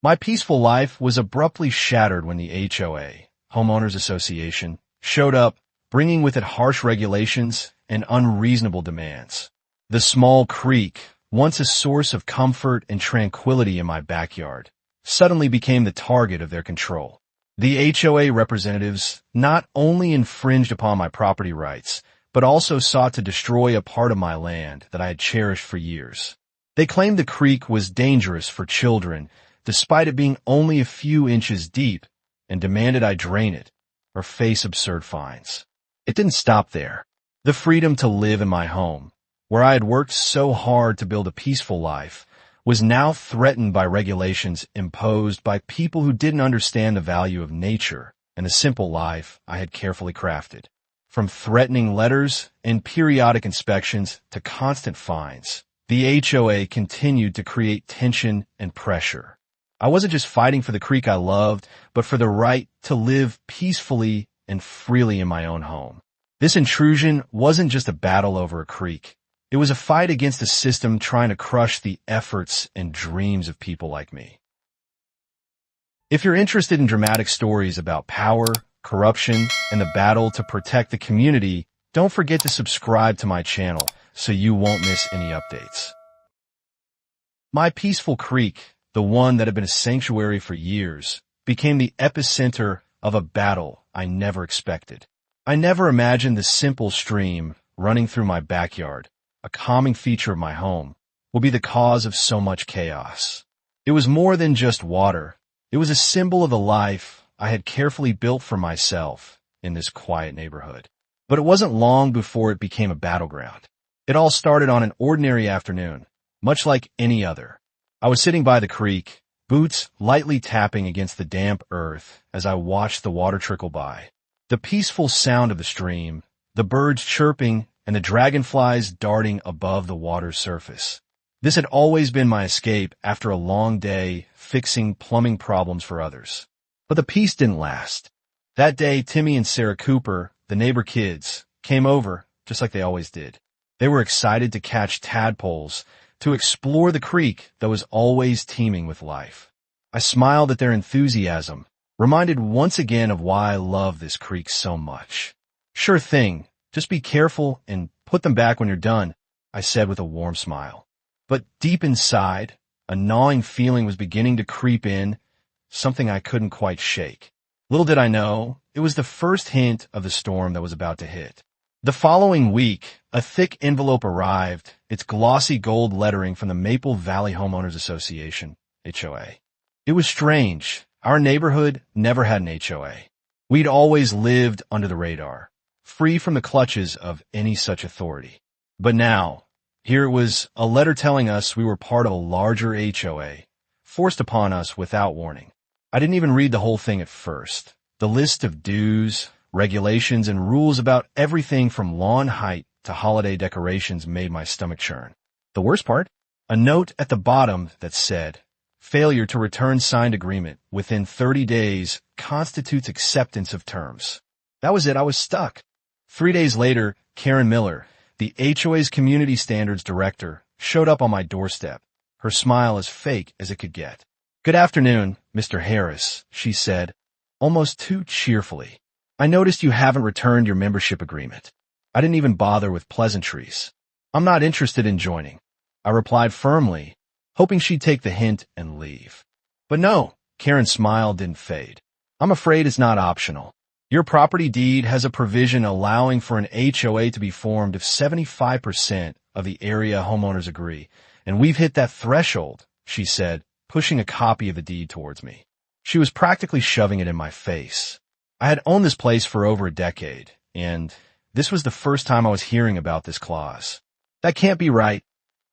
My peaceful life was abruptly shattered when the HOA, Homeowners Association, showed up, bringing with it harsh regulations and unreasonable demands. The small creek, once a source of comfort and tranquility in my backyard, suddenly became the target of their control. The HOA representatives not only infringed upon my property rights, but also sought to destroy a part of my land that I had cherished for years. They claimed the creek was dangerous for children, despite it being only a few inches deep, and demanded I drain it or face absurd fines. It didn't stop there. The freedom to live in my home, where I had worked so hard to build a peaceful life, was now threatened by regulations imposed by people who didn't understand the value of nature and the simple life I had carefully crafted. From threatening letters and periodic inspections to constant fines, the HOA continued to create tension and pressure. I wasn't just fighting for the creek I loved, but for the right to live peacefully and freely in my own home. This intrusion wasn't just a battle over a creek. It was a fight against a system trying to crush the efforts and dreams of people like me. If you're interested in dramatic stories about power, corruption, and the battle to protect the community, don't forget to subscribe to my channel so you won't miss any updates. My peaceful creek, the one that had been a sanctuary for years, became the epicenter of a battle I never expected. I never imagined the simple stream running through my backyard, a calming feature of my home, will be the cause of so much chaos. It was more than just water. It was a symbol of the life I had carefully built for myself in this quiet neighborhood. But it wasn't long before it became a battleground. It all started on an ordinary afternoon, much like any other. I was sitting by the creek, boots lightly tapping against the damp earth as I watched the water trickle by. The peaceful sound of the stream, the birds chirping, and the dragonflies darting above the water's surface. This had always been my escape after a long day fixing plumbing problems for others. But the peace didn't last. That day, Timmy and Sarah Cooper, the neighbor kids, came over, just like they always did. They were excited to catch tadpoles, to explore the creek that was always teeming with life. I smiled at their enthusiasm, reminded once again of why I love this creek so much. Sure thing, just be careful and put them back when you're done, I said with a warm smile. But deep inside, a gnawing feeling was beginning to creep in, something I couldn't quite shake. Little did I know, it was the first hint of the storm that was about to hit. The following week, a thick envelope arrived, its glossy gold lettering from the Maple Valley Homeowners Association, HOA. It was strange. Our neighborhood never had an HOA. We'd always lived under the radar, free from the clutches of any such authority. But now, here it was a letter telling us we were part of a larger HOA, forced upon us without warning. I didn't even read the whole thing at first. The list of dues, regulations, and rules about everything from lawn height to holiday decorations made my stomach churn. The worst part? A note at the bottom that said, "Failure to return signed agreement within 30 days constitutes acceptance of terms." That was it. I was stuck. 3 days later, Karen Miller, the HOA's Community Standards Director, showed up on my doorstep, her smile as fake as it could get. "Good afternoon, Mr. Harris," she said, almost too cheerfully. "I noticed you haven't returned your membership agreement." I didn't even bother with pleasantries. "I'm not interested in joining," I replied firmly, hoping she'd take the hint and leave. But no, Karen's smile didn't fade. "I'm afraid it's not optional. Your property deed has a provision allowing for an HOA to be formed if 75% of the area homeowners agree, and we've hit that threshold," she said, pushing a copy of the deed towards me. She was practically shoving it in my face. I had owned this place for over a decade, and this was the first time I was hearing about this clause. "That can't be right,"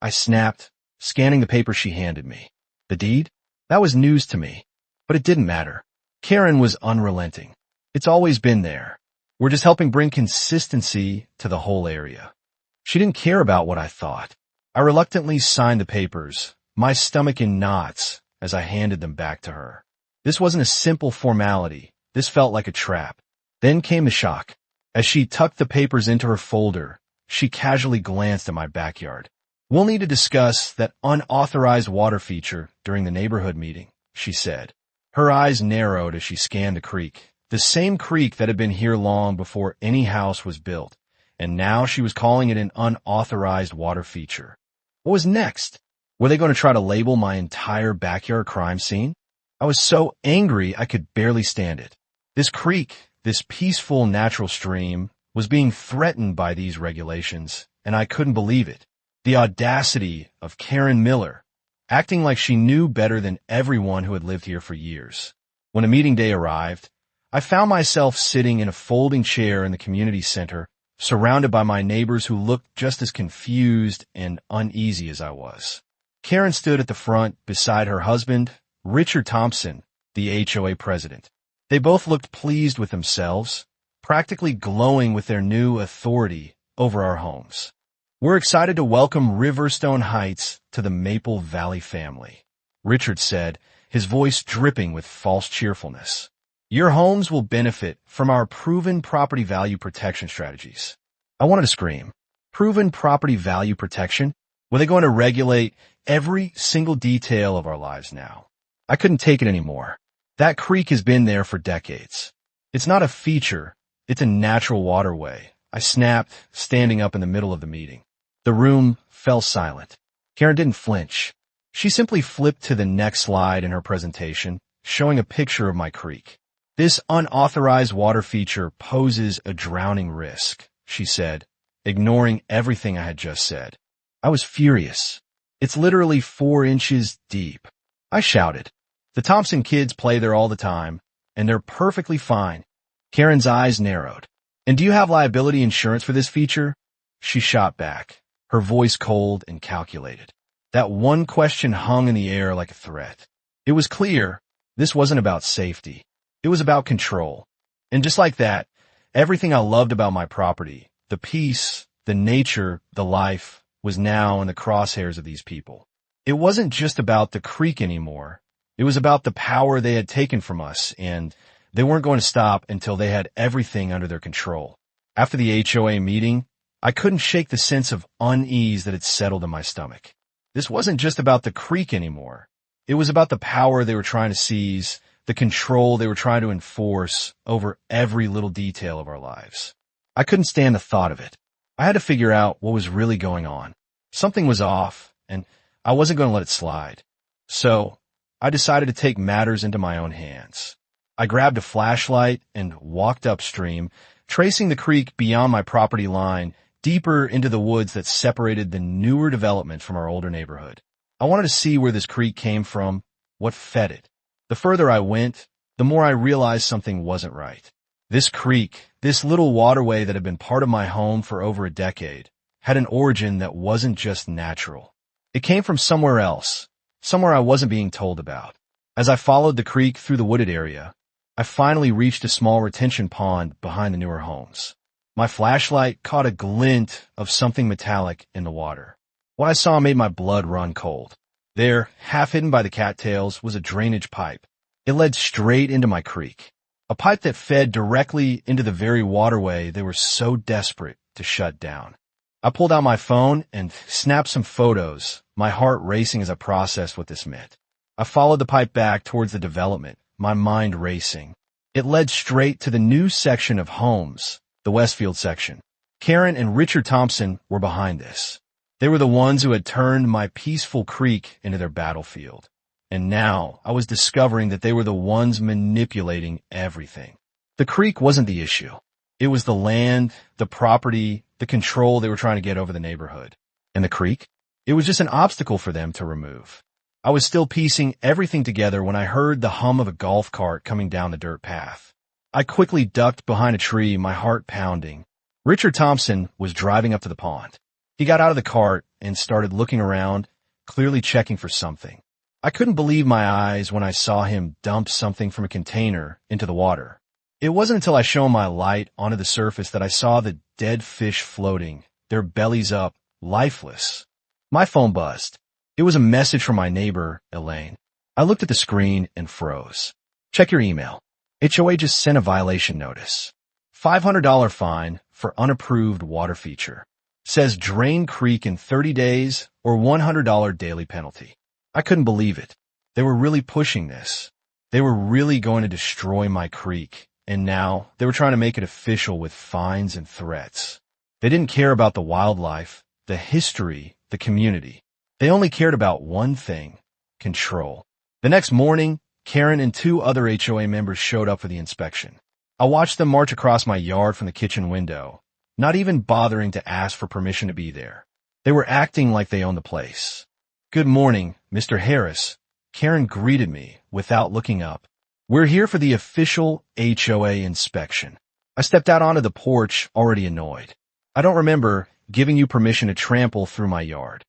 I snapped, scanning the paper she handed me. The deed? That was news to me, but it didn't matter. Karen was unrelenting. "It's always been there. We're just helping bring consistency to the whole area." She didn't care about what I thought. I reluctantly signed the papers, my stomach in knots as I handed them back to her. This wasn't a simple formality. This felt like a trap. Then came the shock. As she tucked the papers into her folder, she casually glanced at my backyard. "We'll need to discuss that unauthorized water feature during the neighborhood meeting," she said. Her eyes narrowed as she scanned the creek, the same creek that had been here long before any house was built, and now she was calling it an unauthorized water feature. What was next? Were they going to try to label my entire backyard crime scene? I was so angry I could barely stand it. This creek, this peaceful natural stream, was being threatened by these regulations, and I couldn't believe it. The audacity of Karen Miller, acting like she knew better than everyone who had lived here for years. When a meeting day arrived, I found myself sitting in a folding chair in the community center, surrounded by my neighbors who looked just as confused and uneasy as I was. Karen stood at the front beside her husband, Richard Thompson, the HOA president. They both looked pleased with themselves, practically glowing with their new authority over our homes. We're excited to welcome Riverstone Heights to the Maple Valley family, Richard said, his voice dripping with false cheerfulness. Your homes will benefit from our proven property value protection strategies. I wanted to scream. Proven property value protection? Were they going to regulate every single detail of our lives now? I couldn't take it anymore. That creek has been there for decades. It's not a feature, it's a natural waterway, I snapped, standing up in the middle of the meeting. The room fell silent. Karen didn't flinch. She simply flipped to the next slide in her presentation, showing a picture of my creek. This unauthorized water feature poses a drowning risk, she said, ignoring everything I had just said. I was furious. It's literally 4 inches deep. I shouted. The Thompson kids play there all the time, and they're perfectly fine. Karen's eyes narrowed. And do you have liability insurance for this feature? She shot back, her voice cold and calculated. That one question hung in the air like a threat. It was clear this wasn't about safety. It was about control. And just like that, everything I loved about my property, the peace, the nature, the life, was now in the crosshairs of these people. It wasn't just about the creek anymore. It was about the power they had taken from us, and they weren't going to stop until they had everything under their control. After the HOA meeting, I couldn't shake the sense of unease that had settled in my stomach. This wasn't just about the creek anymore. It was about the power they were trying to seize, the control they were trying to enforce over every little detail of our lives. I couldn't stand the thought of it. I had to figure out what was really going on. Something was off, and I wasn't going to let it slide. So, I decided to take matters into my own hands. I grabbed a flashlight and walked upstream, tracing the creek beyond my property line, deeper into the woods that separated the newer development from our older neighborhood. I wanted to see where this creek came from, what fed it. The further I went, the more I realized something wasn't right. This creek, this little waterway that had been part of my home for over a decade, had an origin that wasn't just natural. It came from somewhere else, somewhere I wasn't being told about. As I followed the creek through the wooded area, I finally reached a small retention pond behind the newer homes. My flashlight caught a glint of something metallic in the water. What I saw made my blood run cold. There, half hidden by the cattails, was a drainage pipe. It led straight into my creek. A pipe that fed directly into the very waterway they were so desperate to shut down. I pulled out my phone and snapped some photos, my heart racing as I processed what this meant. I followed the pipe back towards the development, my mind racing. It led straight to the new section of homes, the Westfield section. Karen and Richard Thompson were behind this. They were the ones who had turned my peaceful creek into their battlefield. And now I was discovering that they were the ones manipulating everything. The creek wasn't the issue. It was the land, the property, the control they were trying to get over the neighborhood. And the creek? It was just an obstacle for them to remove. I was still piecing everything together when I heard the hum of a golf cart coming down the dirt path. I quickly ducked behind a tree, my heart pounding. Richard Thompson was driving up to the pond. He got out of the cart and started looking around, clearly checking for something. I couldn't believe my eyes when I saw him dump something from a container into the water. It wasn't until I shone my light onto the surface that I saw the dead fish floating, their bellies up, lifeless. My phone buzzed. It was a message from my neighbor, Elaine. I looked at the screen and froze. Check your email. HOA just sent a violation notice. $500 fine for unapproved water feature. Says drain creek in 30 days or $100 daily penalty. I couldn't believe it. They were really pushing this. They were really going to destroy my creek, and now they were trying to make it official with fines and threats. They didn't care about the wildlife, the history, the community. They only cared about one thing: control. The next morning, Karen and 2 other HOA members showed up for the inspection. I watched them march across my yard from the kitchen window, not even bothering to ask for permission to be there. They were acting like they owned the place. "Good morning, Mr. Harris," Karen greeted me without looking up. "We're here for the official HOA inspection." I stepped out onto the porch, already annoyed. "I don't remember giving you permission to trample through my yard."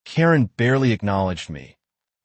Karen barely acknowledged me,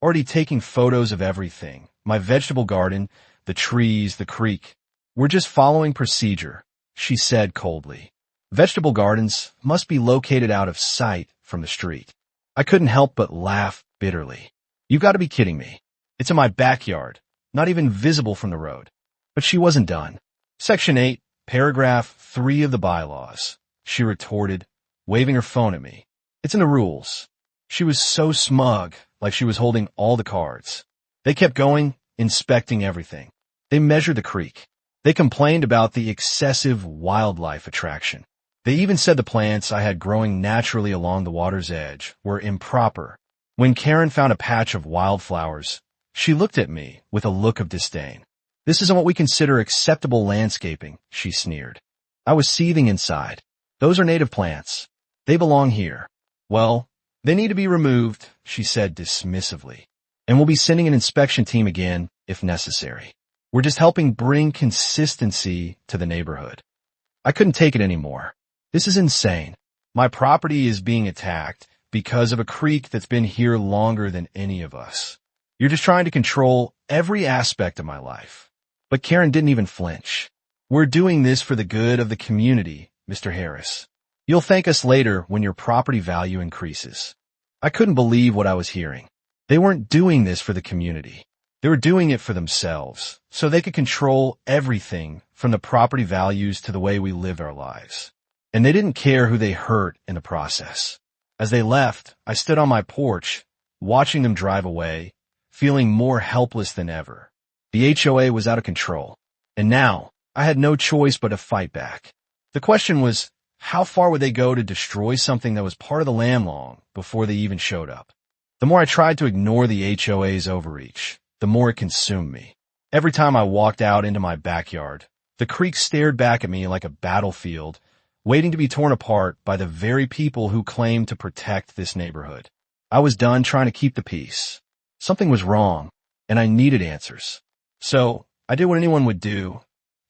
already taking photos of everything: my vegetable garden, the trees, the creek. "We're just following procedure," she said coldly. Vegetable gardens must be located out of sight from the street. I couldn't help but laugh bitterly. "You've got to be kidding me. It's in my backyard, not even visible from the road." But she wasn't done. "Section 8, paragraph 3 of the bylaws," she retorted, waving her phone at me. "It's in the rules." She was so smug, like she was holding all the cards. They kept going, inspecting everything. They measured the creek. They complained about the excessive wildlife attraction. They even said the plants I had growing naturally along the water's edge were improper. When Karen found a patch of wildflowers, she looked at me with a look of disdain. "This isn't what we consider acceptable landscaping," she sneered. I was seething inside. "Those are native plants. They belong here." "Well, they need to be removed," she said dismissively. "And we'll be sending an inspection team again if necessary. We're just helping bring consistency to the neighborhood." I couldn't take it anymore. This is insane. My property is being attacked because of a creek that's been here longer than any of us. You're just trying to control every aspect of my life. But Karen didn't even flinch. "We're doing this for the good of the community, Mr. Harris. You'll thank us later when your property value increases." I couldn't believe what I was hearing. They weren't doing this for the community. They were doing it for themselves, so they could control everything from the property values to the way we live our lives. And they didn't care who they hurt in the process. As they left, I stood on my porch, watching them drive away, feeling more helpless than ever. The HOA was out of control, and now I had no choice but to fight back. The question was, how far would they go to destroy something that was part of the land long before they even showed up? The more I tried to ignore the HOA's overreach, the more it consumed me. Every time I walked out into my backyard, the creek stared back at me like a battlefield, waiting to be torn apart by the very people who claimed to protect this neighborhood. I was done trying to keep the peace. Something was wrong, and I needed answers. So I did what anyone would do.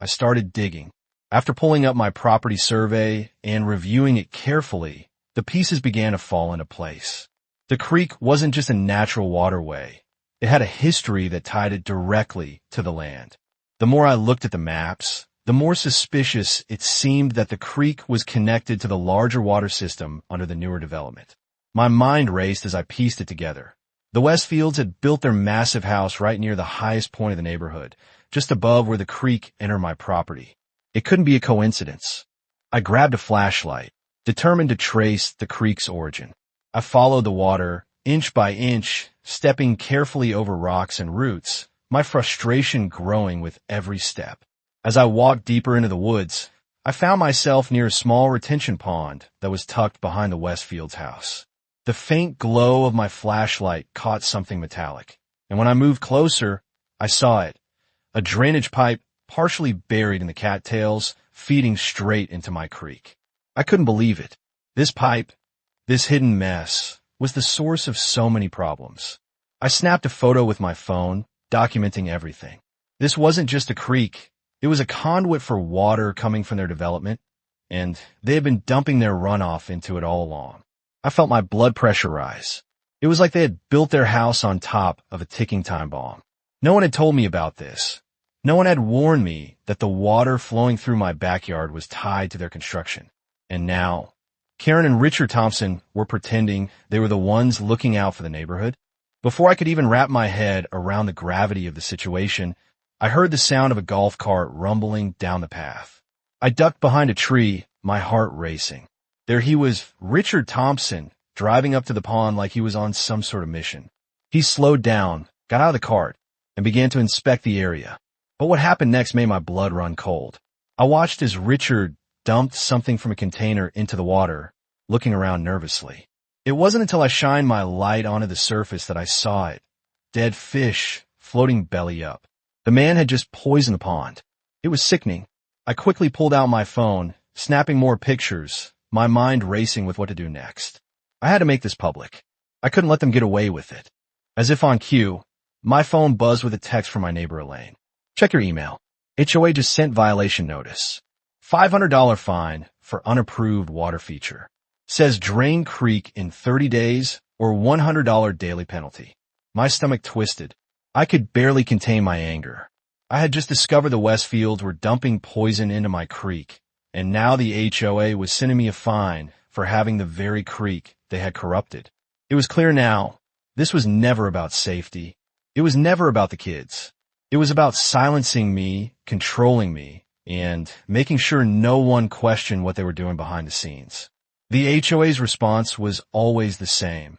I started digging. After pulling up my property survey and reviewing it carefully, the pieces began to fall into place. The creek wasn't just a natural waterway. It had a history that tied it directly to the land. The more I looked at the maps, the more suspicious it seemed that the creek was connected to the larger water system under the newer development. My mind raced as I pieced it together. The Westfields had built their massive house right near the highest point of the neighborhood, just above where the creek entered my property. It couldn't be a coincidence. I grabbed a flashlight, determined to trace the creek's origin. I followed the water, inch by inch, stepping carefully over rocks and roots, my frustration growing with every step. As I walked deeper into the woods, I found myself near a small retention pond that was tucked behind the Westfield's house. The faint glow of my flashlight caught something metallic, and when I moved closer, I saw it, a drainage pipe partially buried in the cattails, feeding straight into my creek. I couldn't believe it. This pipe, this hidden mess, was the source of so many problems. I snapped a photo with my phone, documenting everything. This wasn't just a creek. It was a conduit for water coming from their development, and they had been dumping their runoff into it all along. I felt my blood pressure rise. It was like they had built their house on top of a ticking time bomb. No one had told me about this. No one had warned me that the water flowing through my backyard was tied to their construction. And now, Karen and Richard Thompson were pretending they were the ones looking out for the neighborhood. Before I could even wrap my head around the gravity of the situation, I heard the sound of a golf cart rumbling down the path. I ducked behind a tree, my heart racing. There he was, Richard Thompson, driving up to the pond like he was on some sort of mission. He slowed down, got out of the cart, and began to inspect the area. But what happened next made my blood run cold. I watched as Richard dumped something from a container into the water, looking around nervously. It wasn't until I shined my light onto the surface that I saw it. Dead fish, floating belly up. The man had just poisoned the pond. It was sickening. I quickly pulled out my phone, snapping more pictures, my mind racing with what to do next. I had to make this public. I couldn't let them get away with it. As if on cue, my phone buzzed with a text from my neighbor Elaine. Check your email. HOA just sent violation notice. $500 fine for unapproved water feature. Says drain creek in 30 days or $100 daily penalty. My stomach twisted. I could barely contain my anger. I had just discovered the Westfields were dumping poison into my creek, and now the HOA was sending me a fine for having the very creek they had corrupted. It was clear now, this was never about safety. It was never about the kids. It was about silencing me, controlling me, and making sure no one questioned what they were doing behind the scenes. The HOA's response was always the same.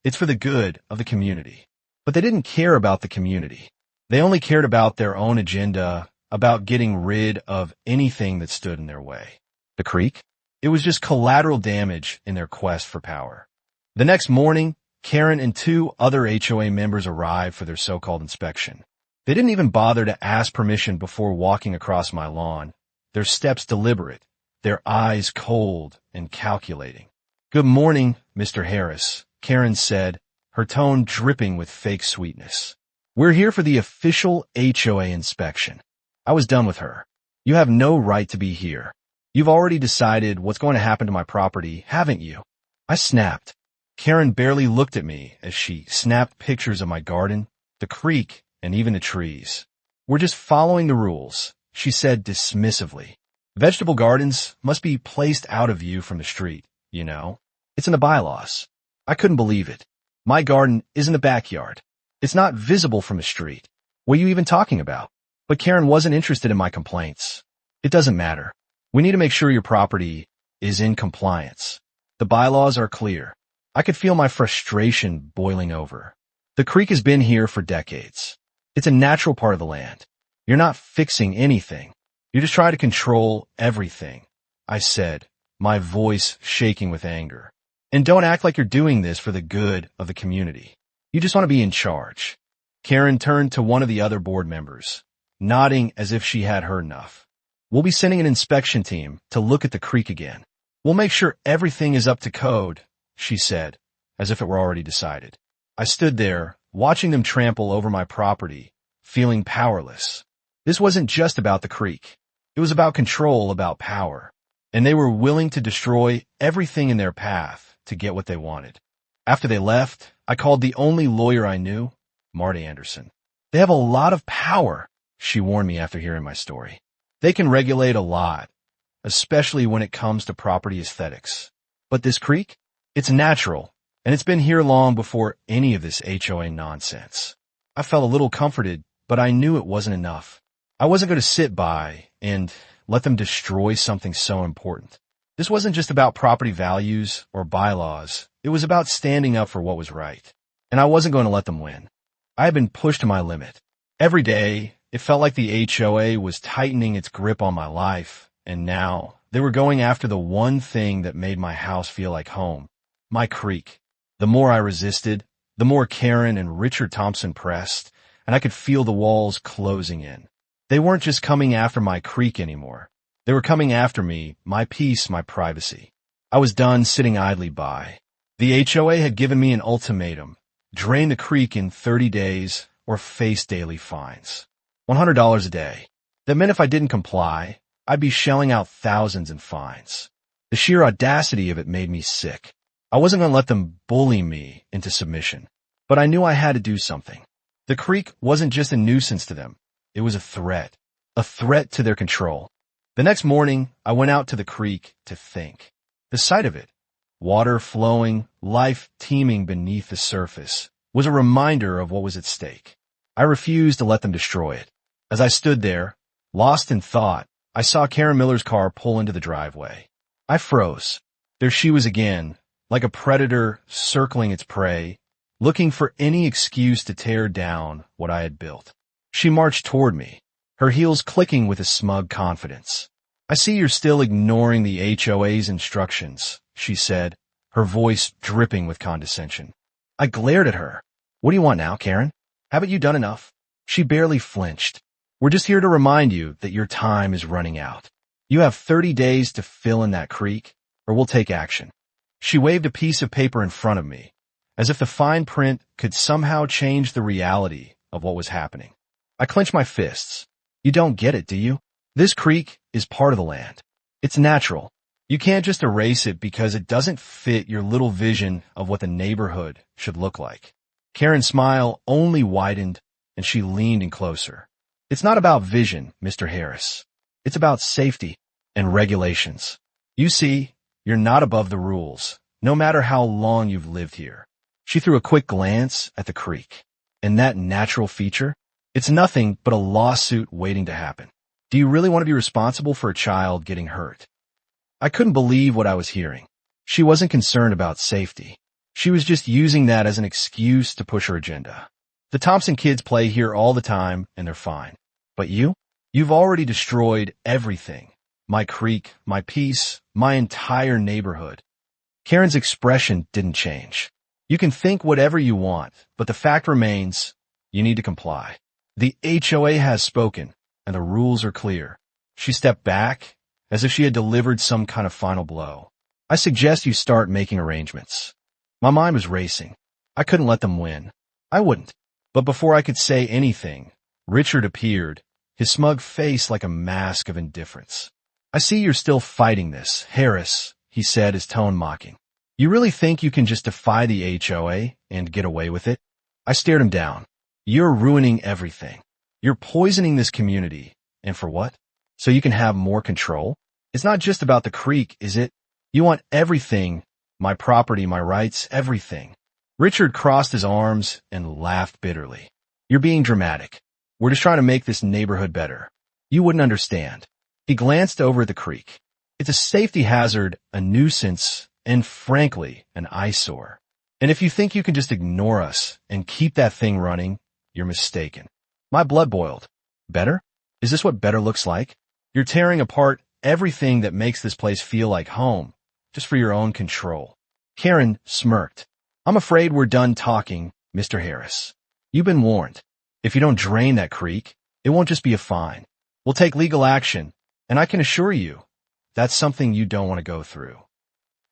It's for the good of the community. But they didn't care about the community. They only cared about their own agenda, about getting rid of anything that stood in their way. The creek? It was just collateral damage in their quest for power. The next morning, Karen and 2 other HOA members arrived for their so-called inspection. They didn't even bother to ask permission before walking across my lawn, their steps deliberate, their eyes cold and calculating. "Good morning, Mr. Harris," Karen said, her tone dripping with fake sweetness. "We're here for the official HOA inspection." I was done with her. "You have no right to be here. You've already decided what's going to happen to my property, haven't you?" I snapped. Karen barely looked at me as she snapped pictures of my garden, the creek, and even the trees. "We're just following the rules," she said dismissively. "Vegetable gardens must be placed out of view from the street, you know. It's in the bylaws." I couldn't believe it. My garden is in the backyard. It's not visible from the street. What are you even talking about? But Karen wasn't interested in my complaints. "It doesn't matter. We need to make sure your property is in compliance. The bylaws are clear." I could feel my frustration boiling over. The creek has been here for decades. It's a natural part of the land. You're not fixing anything. You're just trying to control everything, I said, my voice shaking with anger. "And don't act like you're doing this for the good of the community. You just want to be in charge." Karen turned to one of the other board members, nodding as if she had heard enough. "We'll be sending an inspection team to look at the creek again. We'll make sure everything is up to code," she said, as if it were already decided. I stood there, watching them trample over my property, feeling powerless. This wasn't just about the creek. It was about control, about power. And they were willing to destroy everything in their path to get what they wanted. After they left, I called the only lawyer I knew, Marty Anderson. "They have a lot of power," she warned me after hearing my story. "They can regulate a lot, especially when it comes to property aesthetics. But this creek? It's natural, and it's been here long before any of this HOA nonsense." I felt a little comforted, but I knew it wasn't enough. I wasn't going to sit by and let them destroy something so important. This wasn't just about property values or bylaws. It was about standing up for what was right. And I wasn't going to let them win. I had been pushed to my limit. Every day, it felt like the HOA was tightening its grip on my life, and now they were going after the one thing that made my house feel like home, my creek. The more I resisted, the more Karen and Richard Thompson pressed, and I could feel the walls closing in. They weren't just coming after my creek anymore. They were coming after me, my peace, my privacy. I was done sitting idly by. The HOA had given me an ultimatum: drain the creek in 30 days or face daily fines. $100 a day. That meant if I didn't comply, I'd be shelling out thousands in fines. The sheer audacity of it made me sick. I wasn't going to let them bully me into submission, but I knew I had to do something. The creek wasn't just a nuisance to them. It was a threat to their control. The next morning, I went out to the creek to think. The sight of it, water flowing, life teeming beneath the surface, was a reminder of what was at stake. I refused to let them destroy it. As I stood there, lost in thought, I saw Karen Miller's car pull into the driveway. I froze. There she was again, like a predator circling its prey, looking for any excuse to tear down what I had built. She marched toward me, her heels clicking with a smug confidence. "I see you're still ignoring the HOA's instructions," she said, her voice dripping with condescension. I glared at her. "What do you want now, Karen? Haven't you done enough?" She barely flinched. "We're just here to remind you that your time is running out. You have 30 days to fill in that creek, or we'll take action." She waved a piece of paper in front of me, as if the fine print could somehow change the reality of what was happening. I clenched my fists. "You don't get it, do you? This creek is part of the land. It's natural. You can't just erase it because it doesn't fit your little vision of what the neighborhood should look like." Karen's smile only widened, and she leaned in closer. "It's not about vision, Mr. Harris. It's about safety and regulations. You see, you're not above the rules, no matter how long you've lived here." She threw a quick glance at the creek. "And that natural feature? It's nothing but a lawsuit waiting to happen. Do you really want to be responsible for a child getting hurt?" I couldn't believe what I was hearing. She wasn't concerned about safety. She was just using that as an excuse to push her agenda. "The Thompson kids play here all the time, and they're fine. But you've already destroyed everything. My creek, my peace, my entire neighborhood." Karen's expression didn't change. "You can think whatever you want, but the fact remains, you need to comply. The HOA has spoken, and the rules are clear." She stepped back, as if she had delivered some kind of final blow. "I suggest you start making arrangements." My mind was racing. I couldn't let them win. I wouldn't. But before I could say anything, Richard appeared, his smug face like a mask of indifference. "I see you're still fighting this, Harris," he said, his tone mocking. "You really think you can just defy the HOA and get away with it?" I stared him down. "You're ruining everything. You're poisoning this community. And for what? So you can have more control? It's not just about the creek, is it? You want everything, my property, my rights, everything." Richard crossed his arms and laughed bitterly. "You're being dramatic. We're just trying to make this neighborhood better. You wouldn't understand." He glanced over at the creek. "It's a safety hazard, a nuisance, and frankly, an eyesore. And if you think you can just ignore us and keep that thing running, you're mistaken." My blood boiled. "Better? Is this what better looks like? You're tearing apart everything that makes this place feel like home, just for your own control." Karen smirked. "I'm afraid we're done talking, Mr. Harris. You've been warned. If you don't drain that creek, it won't just be a fine. We'll take legal action, and I can assure you, that's something you don't want to go through."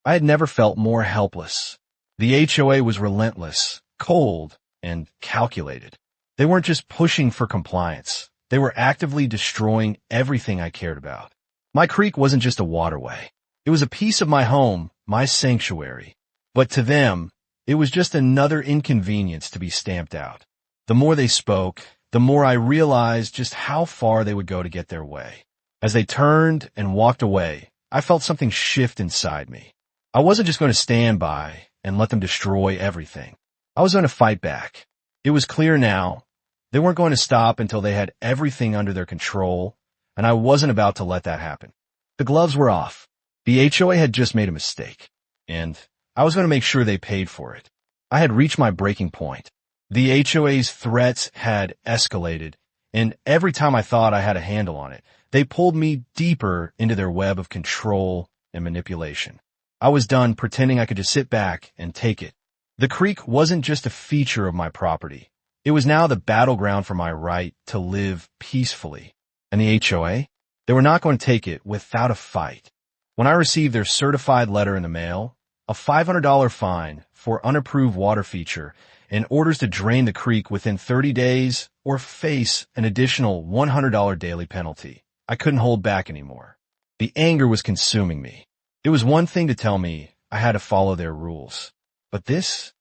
I had never felt more helpless. The HOA was relentless, cold, and calculated. They weren't just pushing for compliance. They were actively destroying everything I cared about. My creek wasn't just a waterway. It was a piece of my home, my sanctuary. But to them, it was just another inconvenience to be stamped out. The more they spoke, the more I realized just how far they would go to get their way. As they turned and walked away, I felt something shift inside me. I wasn't just going to stand by and let them destroy everything. I was going to fight back. It was clear now. They weren't going to stop until they had everything under their control, and I wasn't about to let that happen. The gloves were off. The HOA had just made a mistake, and I was going to make sure they paid for it. I had reached my breaking point. The HOA's threats had escalated, and every time I thought I had a handle on it, they pulled me deeper into their web of control and manipulation. I was done pretending I could just sit back and take it. The creek wasn't just a feature of my property. It was now the battleground for my right to live peacefully. And the HOA? They were not going to take it without a fight. When I received their certified letter in the mail, a $500 fine for unapproved water feature, and orders to drain the creek within 30 days or face an additional $100 daily penalty, I couldn't hold back anymore. The anger was consuming me. It was one thing to tell me I had to follow their rules. But this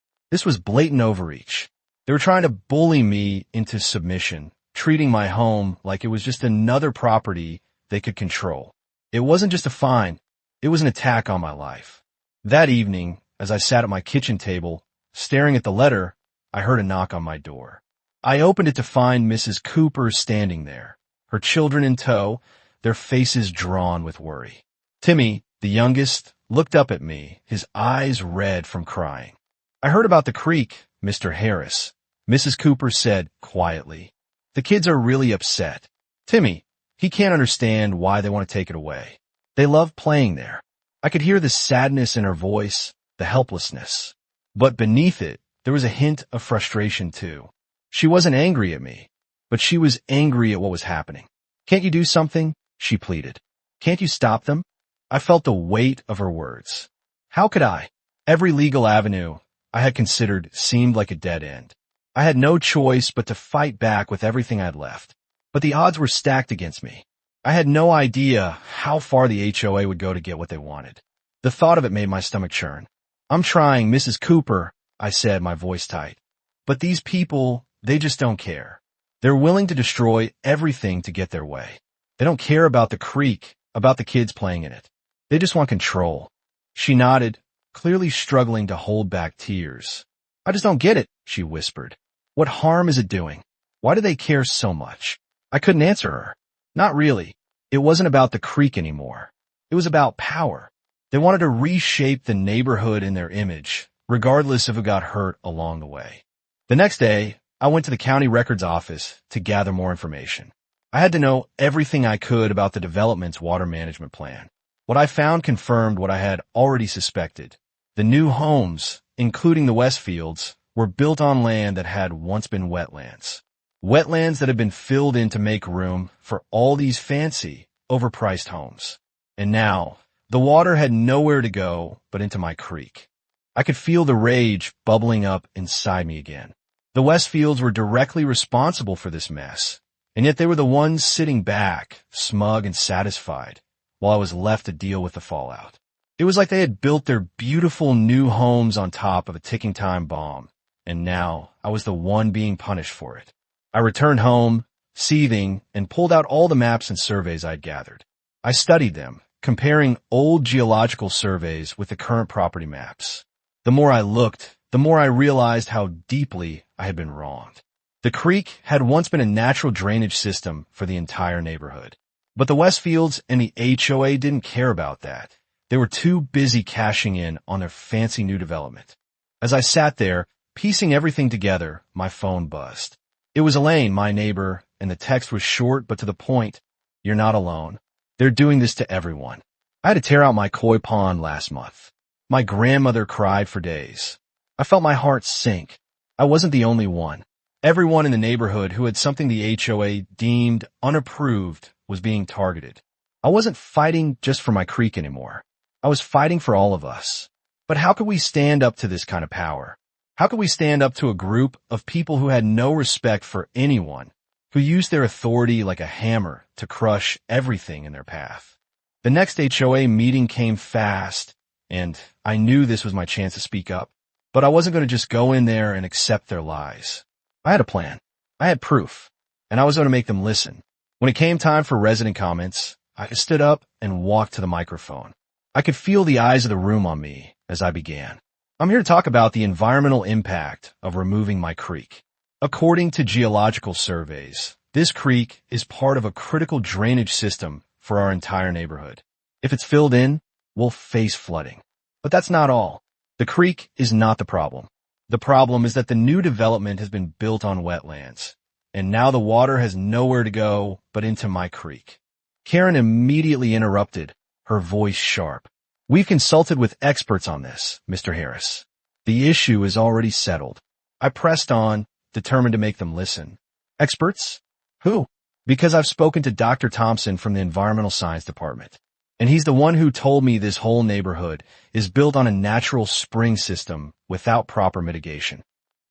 was blatant overreach. They were trying to bully me into submission, treating my home like it was just another property they could control. It wasn't just a fine. It was an attack on my life. That evening, as I sat at my kitchen table, staring at the letter, I heard a knock on my door. I opened it to find Mrs. Cooper standing there, her children in tow, their faces drawn with worry. Timmy, the youngest, looked up at me, his eyes red from crying. "I heard about the creek," Mr. Harris," Mrs. Cooper said quietly. "The kids are really upset. Timmy, he can't understand why they want to take it away. They love playing there." I could hear the sadness in her voice, the helplessness. But beneath it, there was a hint of frustration too. She wasn't angry at me, but she was angry at what was happening. "Can't you do something?" she pleaded. "Can't you stop them?" I felt the weight of her words. How could I? Every legal avenue I had considered seemed like a dead end. I had no choice but to fight back with everything I'd left. But the odds were stacked against me. I had no idea how far the HOA would go to get what they wanted. The thought of it made my stomach churn. "I'm trying, Mrs. Cooper," I said, my voice tight. "But these people, they just don't care. They're willing to destroy everything to get their way. They don't care about the creek, about the kids playing in it. They just want control." She nodded, clearly struggling to hold back tears. "I just don't get it," she whispered. "What harm is it doing? Why do they care so much?" I couldn't answer her. Not really. It wasn't about the creek anymore. It was about power. They wanted to reshape the neighborhood in their image, regardless if it got hurt along the way. The next day, I went to the county records office to gather more information. I had to know everything I could about the development's water management plan. What I found confirmed what I had already suspected. The new homes, including the Westfields, were built on land that had once been wetlands. Wetlands that had been filled in to make room for all these fancy, overpriced homes. And now, the water had nowhere to go but into my creek. I could feel the rage bubbling up inside me again. The Westfields were directly responsible for this mess, and yet they were the ones sitting back, smug and satisfied, while I was left to deal with the fallout. It was like they had built their beautiful new homes on top of a ticking time bomb, and now I was the one being punished for it. I returned home, seething, and pulled out all the maps and surveys I'd gathered. I studied them, comparing old geological surveys with the current property maps. The more I looked, the more I realized how deeply I had been wronged. The creek had once been a natural drainage system for the entire neighborhood. But the Westfields and the HOA didn't care about that. They were too busy cashing in on their fancy new development. As I sat there, piecing everything together, my phone buzzed. It was Elaine, my neighbor, and the text was short but to the point. "You're not alone. They're doing this to everyone. I had to tear out my koi pond last month. My grandmother cried for days. I felt my heart sink. I wasn't the only one. Everyone in the neighborhood who had something the HOA deemed unapproved was being targeted. I wasn't fighting just for my creek anymore. I was fighting for all of us. But how could we stand up to this kind of power? How could we stand up to a group of people who had no respect for anyone, who used their authority like a hammer to crush everything in their path? The next HOA meeting came fast, and I knew this was my chance to speak up. But I wasn't going to just go in there and accept their lies. I had a plan. I had proof, and I was going to make them listen. When it came time for resident comments, I stood up and walked to the microphone. I could feel the eyes of the room on me as I began. "I'm here to talk about the environmental impact of removing my creek. According to geological surveys, this creek is part of a critical drainage system for our entire neighborhood. If it's filled in, we'll face flooding. But that's not all. The creek is not the problem. The problem is that the new development has been built on wetlands, and now the water has nowhere to go but into my creek." Karen immediately interrupted, her voice sharp. "We've consulted with experts on this, Mr. Harris. The issue is already settled." I pressed on, determined to make them listen. "Experts? Who?" "Because I've spoken to Dr. Thompson from the Environmental Science Department, and he's the one who told me this whole neighborhood is built on a natural spring system without proper mitigation."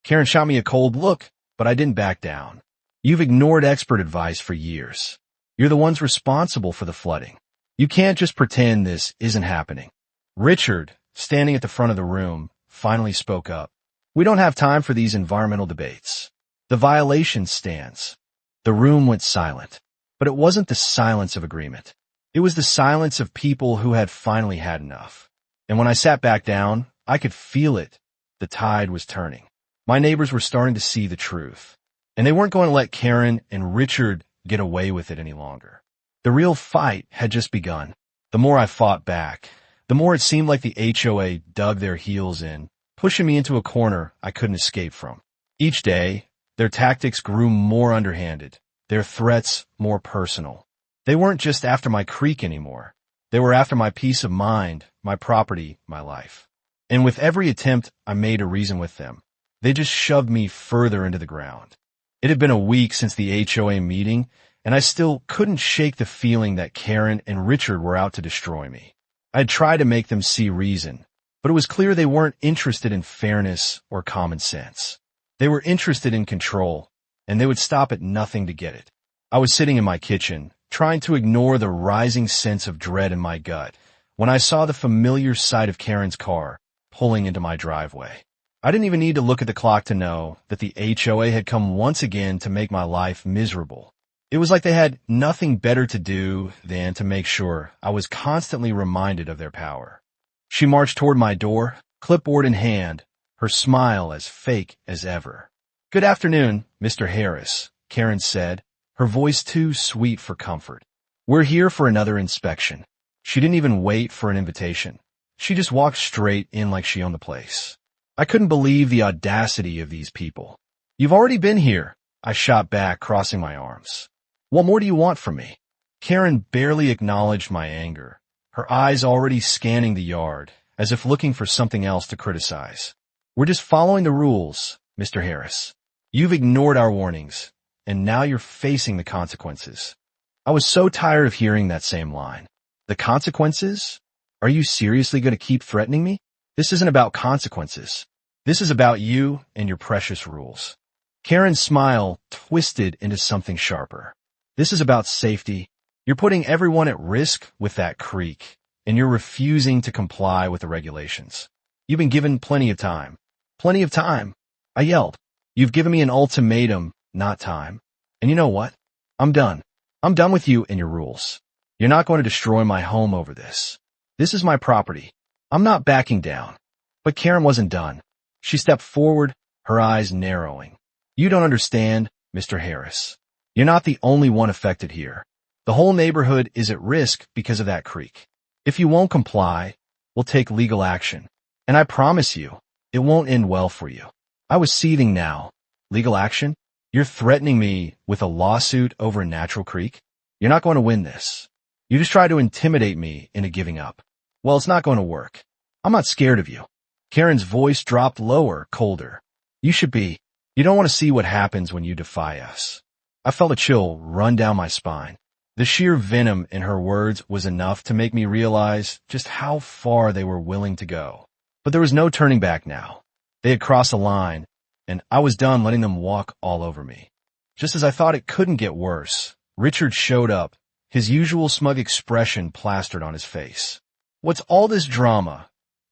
Karen shot me a cold look, but I didn't back down. "You've ignored expert advice for years. You're the ones responsible for the flooding. You can't just pretend this isn't happening." Richard, standing at the front of the room, finally spoke up. "We don't have time for these environmental debates. The violation stands." The room went silent, but it wasn't the silence of agreement. It was the silence of people who had finally had enough. And when I sat back down, I could feel it. The tide was turning. My neighbors were starting to see the truth, and they weren't going to let Karen and Richard get away with it any longer. The real fight had just begun. The more I fought back, the more it seemed like the HOA dug their heels in pushing me into a corner I couldn't escape from. Each day, their tactics grew more underhanded, their threats more personal. They weren't just after my creek anymore. They were after my peace of mind, my property, my life. And with every attempt I made to reason with them, they just shoved me further into the ground. It had been a week since the HOA meeting, and I still couldn't shake the feeling that Karen and Richard were out to destroy me. I'd tried to make them see reason, but it was clear they weren't interested in fairness or common sense. They were interested in control, and they would stop at nothing to get it. I was sitting in my kitchen, trying to ignore the rising sense of dread in my gut, when I saw the familiar sight of Karen's car pulling into my driveway. I didn't even need to look at the clock to know that the HOA had come once again to make my life miserable. It was like they had nothing better to do than to make sure I was constantly reminded of their power. She marched toward my door, clipboard in hand, her smile as fake as ever. "Good afternoon, Mr. Harris," Karen said, her voice too sweet for comfort. "We're here for another inspection." She didn't even wait for an invitation. She just walked straight in like she owned the place. I couldn't believe the audacity of these people. "You've already been here," I shot back, crossing my arms. "What more do you want from me?" Karen barely acknowledged my anger, her eyes already scanning the yard, as if looking for something else to criticize. "We're just following the rules, Mr. Harris. You've ignored our warnings, and now you're facing the consequences." I was so tired of hearing that same line. The consequences? Are you seriously going to keep threatening me? This isn't about consequences. This is about you and your precious rules. Karen's smile twisted into something sharper. This is about safety. You're putting everyone at risk with that creek, and you're refusing to comply with the regulations. You've been given plenty of time. Plenty of time, I yelled. You've given me an ultimatum, not time. And you know what? I'm done. I'm done with you and your rules. You're not going to destroy my home over this. This is my property. I'm not backing down. But Karen wasn't done. She stepped forward, her eyes narrowing. You don't understand, Mr. Harris. You're not the only one affected here. The whole neighborhood is at risk because of that creek. If you won't comply, we'll take legal action. And I promise you, it won't end well for you. I was seething now. Legal action? You're threatening me with a lawsuit over a natural creek? You're not going to win this. You just try to intimidate me into giving up. Well, it's not going to work. I'm not scared of you. Karen's voice dropped lower, colder. You should be. You don't want to see what happens when you defy us. I felt a chill run down my spine. The sheer venom in her words was enough to make me realize just how far they were willing to go. But there was no turning back now. They had crossed a line, and I was done letting them walk all over me. Just as I thought it couldn't get worse, Richard showed up, his usual smug expression plastered on his face. What's all this drama?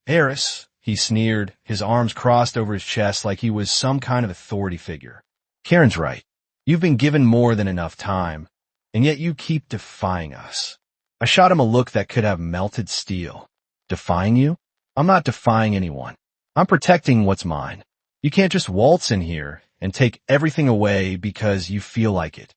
Harris, he sneered, his arms crossed over his chest like he was some kind of authority figure. Karen's right. You've been given more than enough time, and yet you keep defying us. I shot him a look that could have melted steel. Defying you? I'm not defying anyone. I'm protecting what's mine. You can't just waltz in here and take everything away because you feel like it.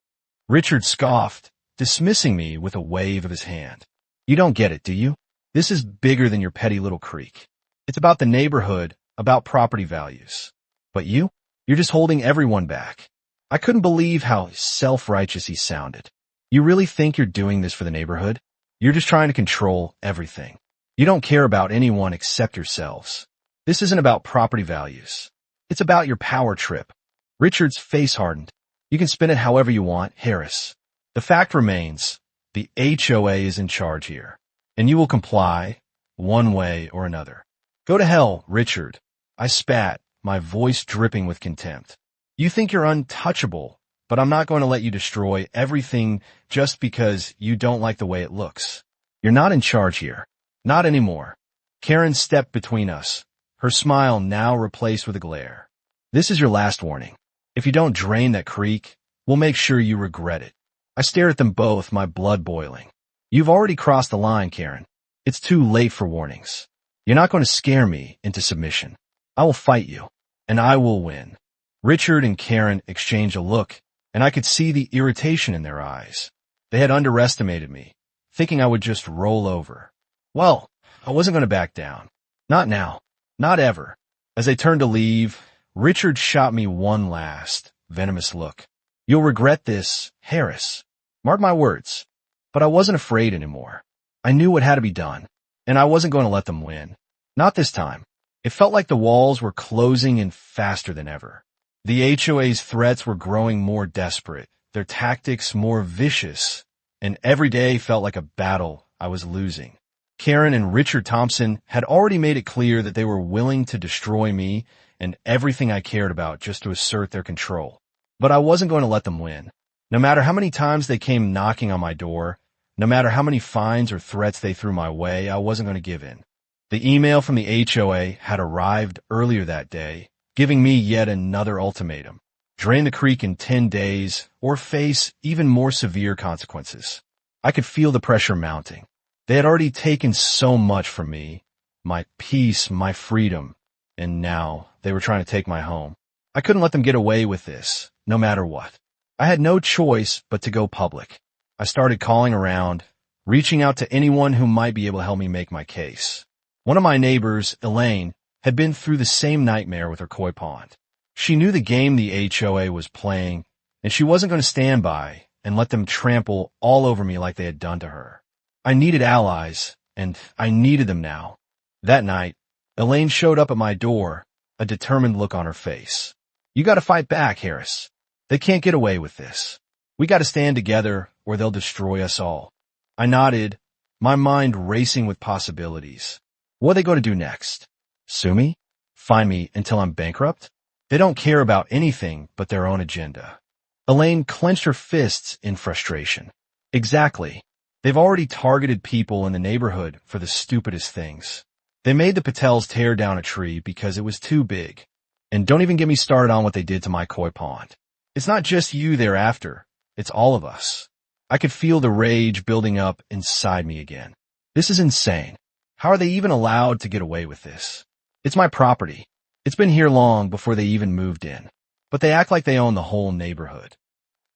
Richard scoffed, dismissing me with a wave of his hand. You don't get it, do you? This is bigger than your petty little creek. It's about the neighborhood, about property values. But you're just holding everyone back. I couldn't believe how self-righteous he sounded. You really think you're doing this for the neighborhood? You're just trying to control everything. You don't care about anyone except yourselves. This isn't about property values. It's about your power trip. Richard's face hardened. You can spin it however you want, Harris. The fact remains, the HOA is in charge here, and you will comply one way or another. Go to hell, Richard. I spat, my voice dripping with contempt. You think you're untouchable, but I'm not going to let you destroy everything just because you don't like the way it looks. You're not in charge here. Not anymore. Karen stepped between us, her smile now replaced with a glare. This is your last warning. If you don't drain that creek, we'll make sure you regret it. I stared at them both, my blood boiling. You've already crossed the line, Karen. It's too late for warnings. You're not going to scare me into submission. I will fight you, and I will win. Richard and Karen exchanged a look, and I could see the irritation in their eyes. They had underestimated me, thinking I would just roll over. Well, I wasn't going to back down. Not now. Not ever. As they turned to leave, Richard shot me one last, venomous look. "You'll regret this, Harris. Mark my words." But I wasn't afraid anymore. I knew what had to be done, and I wasn't going to let them win. Not this time. It felt like the walls were closing in faster than ever. The HOA's threats were growing more desperate, their tactics more vicious, and every day felt like a battle I was losing. Karen and Richard Thompson had already made it clear that they were willing to destroy me and everything I cared about just to assert their control. But I wasn't going to let them win. No matter how many times they came knocking on my door, no matter how many fines or threats they threw my way, I wasn't going to give in. The email from the HOA had arrived earlier that day, giving me yet another ultimatum: drain the creek in 10 days or face even more severe consequences. I could feel the pressure mounting. They had already taken so much from me, my peace, my freedom, and now they were trying to take my home. I couldn't let them get away with this, no matter what. I had no choice but to go public. I started calling around, reaching out to anyone who might be able to help me make my case. One of my neighbors, Elaine, had been through the same nightmare with her koi pond. She knew the game the HOA was playing, and she wasn't going to stand by and let them trample all over me like they had done to her. I needed allies, and I needed them now. That night, Elaine showed up at my door, a determined look on her face. "You got to fight back, Harris. They can't get away with this. We got to stand together or they'll destroy us all." I nodded, my mind racing with possibilities. What are they going to do next? Sue me? Fine me until I'm bankrupt? They don't care about anything but their own agenda. Elaine clenched her fists in frustration. Exactly. They've already targeted people in the neighborhood for the stupidest things. They made the Patels tear down a tree because it was too big. And don't even get me started on what they did to my koi pond. It's not just you they're after. It's all of us. I could feel the rage building up inside me again. This is insane. How are they even allowed to get away with this? It's my property. It's been here long before they even moved in. But they act like they own the whole neighborhood.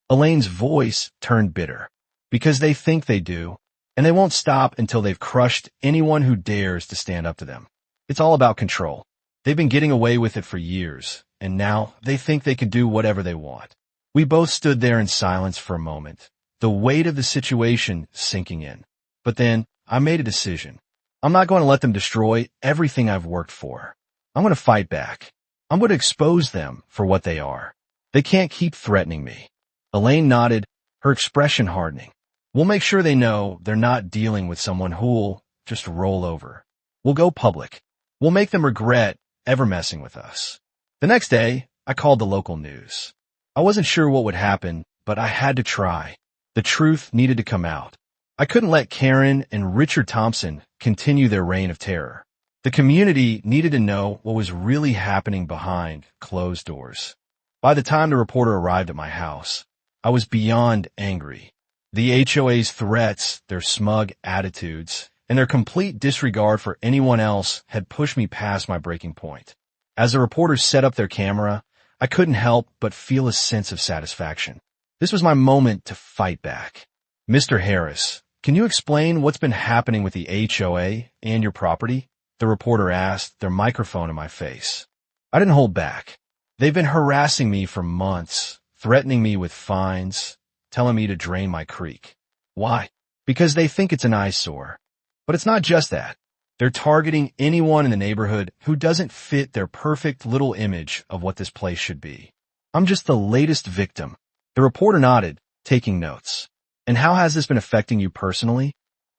Elaine's voice turned bitter. Because they think they do, and they won't stop until they've crushed anyone who dares to stand up to them. It's all about control. They've been getting away with it for years, and now they think they can do whatever they want. We both stood there in silence for a moment, the weight of the situation sinking in. But then I made a decision. I'm not going to let them destroy everything I've worked for. I'm going to fight back. I'm going to expose them for what they are. They can't keep threatening me. Elaine nodded, her expression hardening. We'll make sure they know they're not dealing with someone who'll just roll over. We'll go public. We'll make them regret ever messing with us. The next day, I called the local news. I wasn't sure what would happen, but I had to try. The truth needed to come out. I couldn't let Karen and Richard Thompson continue their reign of terror. The community needed to know what was really happening behind closed doors. By the time the reporter arrived at my house, I was beyond angry. The HOA's threats, their smug attitudes, and their complete disregard for anyone else had pushed me past my breaking point. As the reporters set up their camera, I couldn't help but feel a sense of satisfaction. This was my moment to fight back. "Mr. Harris, can you explain what's been happening with the HOA and your property?" the reporter asked, their microphone in my face. I didn't hold back. They've been harassing me for months, threatening me with fines, telling me to drain my creek. Why? Because they think it's an eyesore. But it's not just that. They're targeting anyone in the neighborhood who doesn't fit their perfect little image of what this place should be. I'm just the latest victim. The reporter nodded, taking notes. "And how has this been affecting you personally?"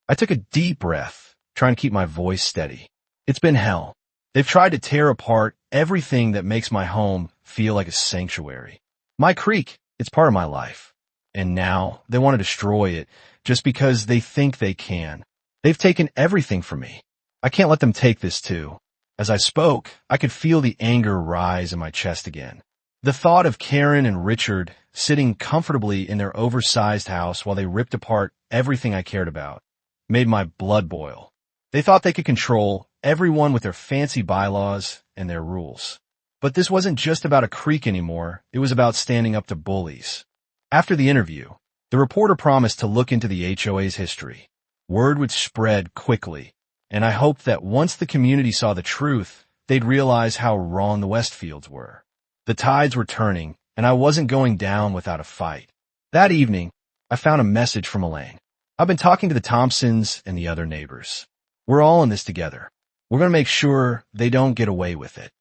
I took a deep breath, trying to keep my voice steady. It's been hell. They've tried to tear apart everything that makes my home feel like a sanctuary. My creek, it's part of my life. And now they want to destroy it just because they think they can. They've taken everything from me. I can't let them take this too. As I spoke, I could feel the anger rise in my chest again. The thought of Karen and Richard sitting comfortably in their oversized house while they ripped apart everything I cared about made my blood boil. They thought they could control everyone with their fancy bylaws and their rules. But this wasn't just about a creek anymore. It was about standing up to bullies. After the interview, the reporter promised to look into the HOA's history. Word would spread quickly, and I hoped that once the community saw the truth, they'd realize how wrong the Westfields were. The tides were turning, and I wasn't going down without a fight. That evening, I found a message from Elaine. I've been talking to the Thompsons and the other neighbors. We're all in this together. We're going to make sure they don't get away with it.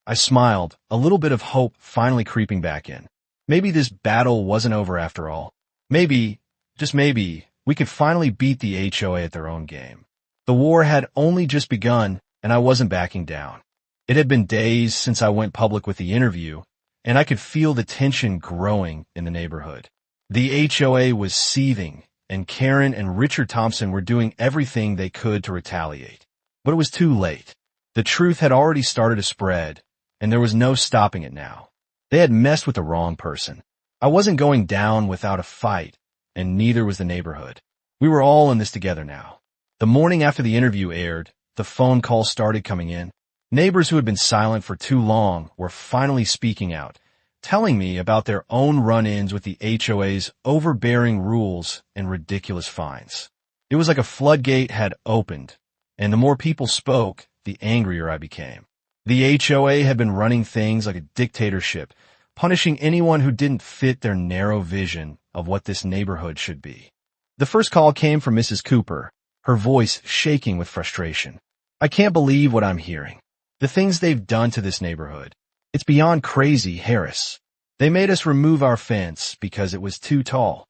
I smiled, a little bit of hope finally creeping back in. Maybe this battle wasn't over after all. Maybe, just maybe, we could finally beat the HOA at their own game. The war had only just begun, and I wasn't backing down. It had been days since I went public with the interview, and I could feel the tension growing in the neighborhood. The HOA was seething, and Karen and Richard Thompson were doing everything they could to retaliate. But it was too late. The truth had already started to spread, and there was no stopping it now. They had messed with the wrong person. I wasn't going down without a fight, and neither was the neighborhood. We were all in this together now. The morning after the interview aired, the phone calls started coming in. Neighbors who had been silent for too long were finally speaking out, telling me about their own run-ins with the HOA's overbearing rules and ridiculous fines. It was like a floodgate had opened, and the more people spoke, the angrier I became. The HOA had been running things like a dictatorship, punishing anyone who didn't fit their narrow vision of what this neighborhood should be. The first call came from Mrs. Cooper, her voice shaking with frustration. I can't believe what I'm hearing. The things they've done to this neighborhood. It's beyond crazy, Harris. They made us remove our fence because it was too tall.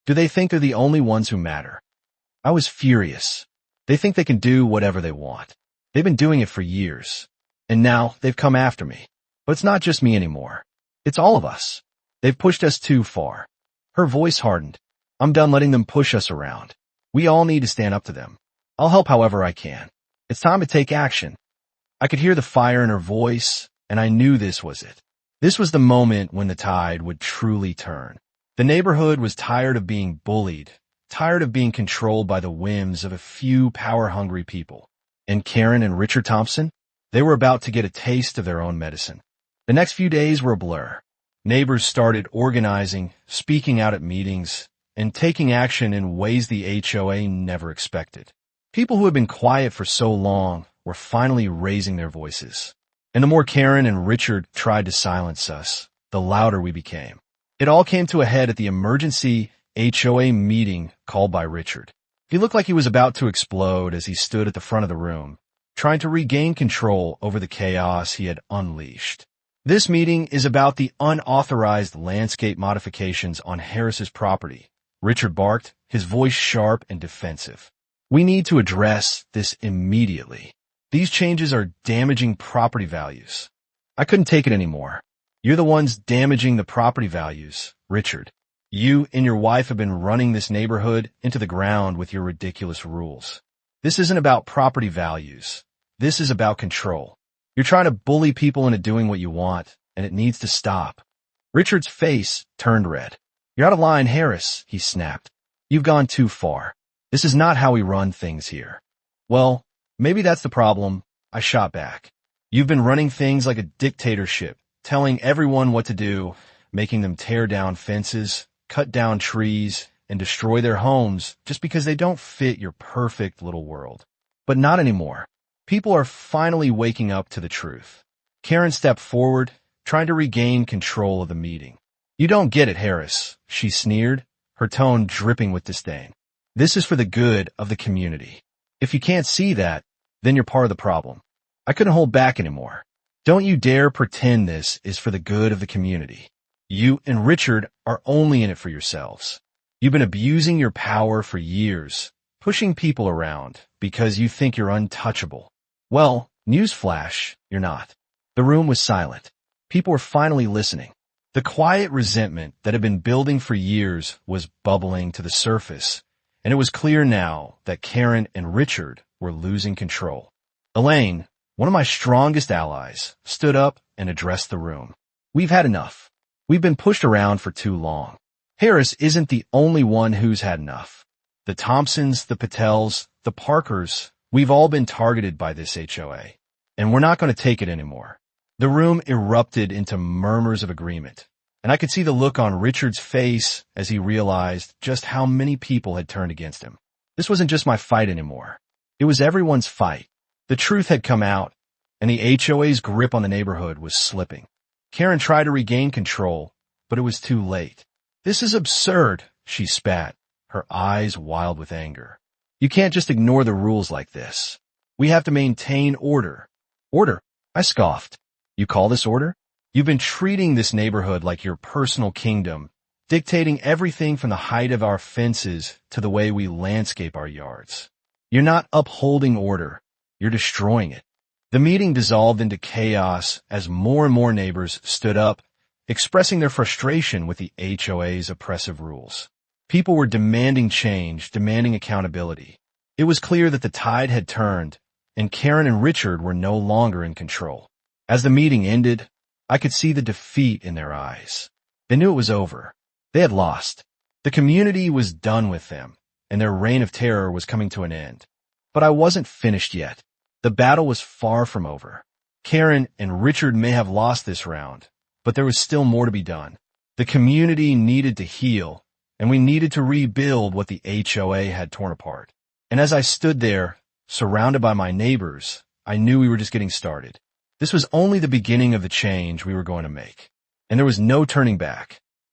Do they think they're the only ones who matter? I was furious. They think they can do whatever they want. They've been doing it for years. And now they've come after me. But it's not just me anymore. It's all of us. They've pushed us too far. Her voice hardened. I'm done letting them push us around. We all need to stand up to them. I'll help however I can. It's time to take action. I could hear the fire in her voice, and I knew this was it. This was the moment when the tide would truly turn. The neighborhood was tired of being bullied, tired of being controlled by the whims of a few power-hungry people. And Karen and Richard Thompson? They were about to get a taste of their own medicine. The next few days were a blur. Neighbors started organizing, speaking out at meetings, and taking action in ways the HOA never expected. People who had been quiet for so long were finally raising their voices. And the more Karen and Richard tried to silence us, the louder we became. It all came to a head at the emergency HOA meeting called by Richard. He looked like he was about to explode as he stood at the front of the room, trying to regain control over the chaos he had unleashed. This meeting is about the unauthorized landscape modifications on Harris's property. Richard barked, his voice sharp and defensive. We need to address this immediately. These changes are damaging property values. I couldn't take it anymore. You're the ones damaging the property values, Richard. You and your wife have been running this neighborhood into the ground with your ridiculous rules. This isn't about property values. This is about control. You're trying to bully people into doing what you want, and it needs to stop. Richard's face turned red. You're out of line, Harris, he snapped. You've gone too far. This is not how we run things here. Well, maybe that's the problem, I shot back. You've been running things like a dictatorship, telling everyone what to do, making them tear down fences, cut down trees, and destroy their homes just because they don't fit your perfect little world. But not anymore. People are finally waking up to the truth. Karen stepped forward, trying to regain control of the meeting. You don't get it, Harris, she sneered, her tone dripping with disdain. This is for the good of the community. If you can't see that, then you're part of the problem. I couldn't hold back anymore. Don't you dare pretend this is for the good of the community. You and Richard are only in it for yourselves. You've been abusing your power for years, pushing people around because you think you're untouchable. Well, newsflash, you're not. The room was silent. People were finally listening. The quiet resentment that had been building for years was bubbling to the surface, and it was clear now that Karen and Richard were losing control. Elaine, one of my strongest allies, stood up and addressed the room. We've had enough. We've been pushed around for too long. Harris isn't the only one who's had enough. The Thompsons, the Patels, the Parkers, we've all been targeted by this HOA, and we're not going to take it anymore. The room erupted into murmurs of agreement, and I could see the look on Richard's face as he realized just how many people had turned against him. This wasn't just my fight anymore. It was everyone's fight. The truth had come out, and the HOA's grip on the neighborhood was slipping. Karen tried to regain control, but it was too late. "This is absurd," she spat, her eyes wild with anger. "You can't just ignore the rules like this. We have to maintain order." "Order?" I scoffed. "You call this order? You've been treating this neighborhood like your personal kingdom, dictating everything from the height of our fences to the way we landscape our yards. You're not upholding order. You're destroying it." The meeting dissolved into chaos as more and more neighbors stood up, expressing their frustration with the HOA's oppressive rules. People were demanding change, demanding accountability. It was clear that the tide had turned, and Karen and Richard were no longer in control. As the meeting ended, I could see the defeat in their eyes. They knew it was over. They had lost. The community was done with them, and their reign of terror was coming to an end. But I wasn't finished yet. The battle was far from over. Karen and Richard may have lost this round, but there was still more to be done. The community needed to heal, and we needed to rebuild what the HOA had torn apart. And as I stood there, surrounded by my neighbors, I knew we were just getting started. This was only the beginning of the change we were going to make, and there was no turning back.